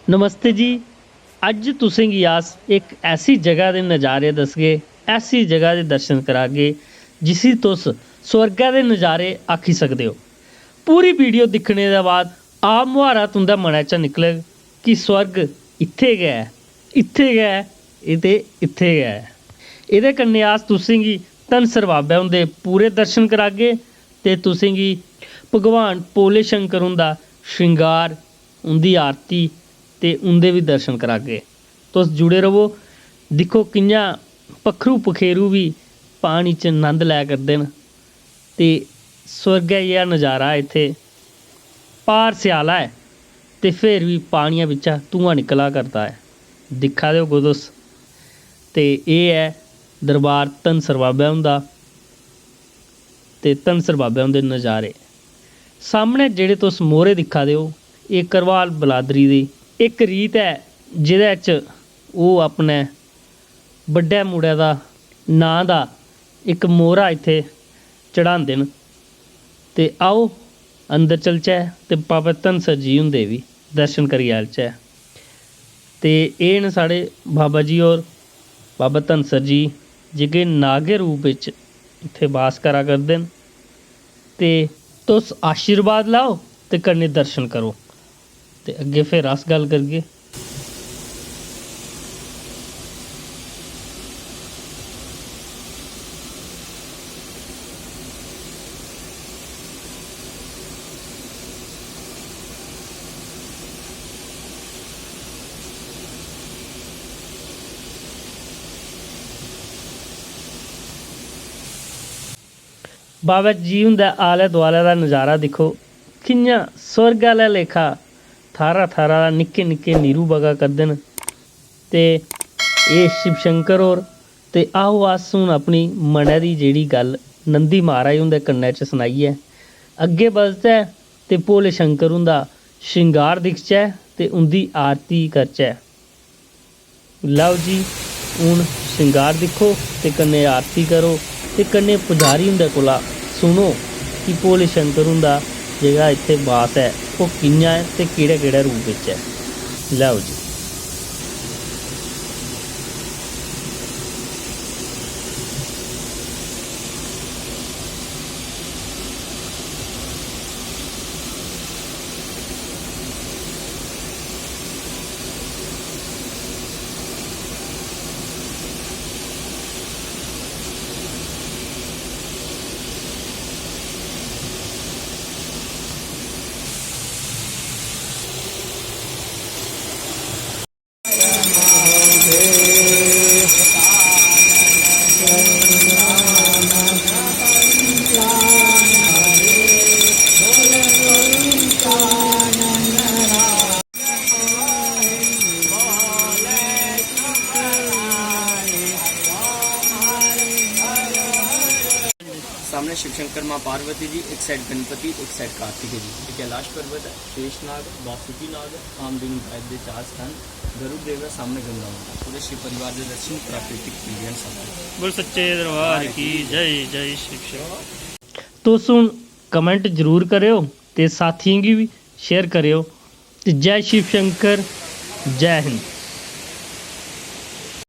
नमस्ते जी। अज तुसें गी अस एक ऐसी जगह के नज़ारे दसगे, ऐसी जगह के दर्शन करागे जिसी तुस स्वर्गा दे नज़ारे आखी सकदे हो। पूरी वीडियो दिक्खने दे बाद आप मुहारा तुं'दे मनै चा निकलग कि स्वर्ग इत्थै गै है, इत्थै गै है, ते इत्थै गै है। एह्दे कन्नै अस तुसें गी धनसर बाबा हुंदे पूरे दर्शन करागे ते तुसें गी भगवान भोले शंकर हुंदा श्रृंगार, उंदी आरती ते उंदे भी दर्शन करागे। तुस जुड़े रवो, दिक्खो कि'यां पक्खरू पखेरू भी पानी च नंद लै करदे न ते स्वर्गै जेहा नज़ारा इत्थै। पार स्याला है ते फिर भी पानिया बिच्चा धुआं निकला करदा है, दिक्खा दे होगो तुस। ते एह् है दरबार धनसर बाबा हुंदा ते धनसर बाबा हुंदे नज़ारे। सामने जेह्ड़े तुस मोहरे दिक्खा दे हो, एह् घरवाल बलादरी दी एक रीत है जेह्दे च ओह् अपने बड्डे मुड़े दा नांऽ दा इक मोहरा इत्थै चढ़ांदे न। ते आओ अंदर चलचै ते बाबा धनसर जी हुंदे बी दर्शन करी आचै। ते एह् न साढ़े बाबा जी होर, बाबा धनसर जी, जेह्के नाग दे रूप बिच्च इत्थै वास करा करदे न। ते तुस आशीर्वाद लैओ ते कन्नै दर्शन करो ते अग्गें फिर अस गल्ल करगे। बाबा जी हुंदे आले दुआले दा नज़ारा दिक्खो, कि'यां स्वर्ग आह्ला लेखा थारा थारा निक्के निक्के नीरू बगा करदे न। ते एह् शिव शंकर होर। ते आओ अस हून अपनी मनै दी जेह्ड़ी गल्ल नंदी महाराज हुंदे कन्नै च सनाइयै अग्गें बधचै ते भोले शंकर हुंदा श्रृंगार दिखचै ते उंदी आरती करचै। लैओ जी, हून श्रृंगार दिक्खो ते कन्नै आरती करो ते कन्नै पुजारी हुंदे कोला सुनो कि भोले शंकर हुंदा जेह्ड़ा इत्थै वास है ओह् कि'यां है ते केह्ड़े केह्ड़े रूप बिच्च है। लैओ जी। सामने शिव शंकर माँ पार्वती जी, एक साइड गणपति, एक साइड कार्तिकेय जी। ये कैलाश पर्वत है, शेषनाग, वासुकी नाग, कामधेनु के 4 स्थान, गरुड़ देव है, सामने गंगा माता। पूरे शिव परिवार के दर्शन प्राकृतिक प्रियन सब। बोल सच्चे दरबार की जय। जय शिव शंकर। तुस हून कमेंट जरूर करेओ ते साथियें गी भी शेयर करेओ। ते जय शिव शंकर, जय हिंद।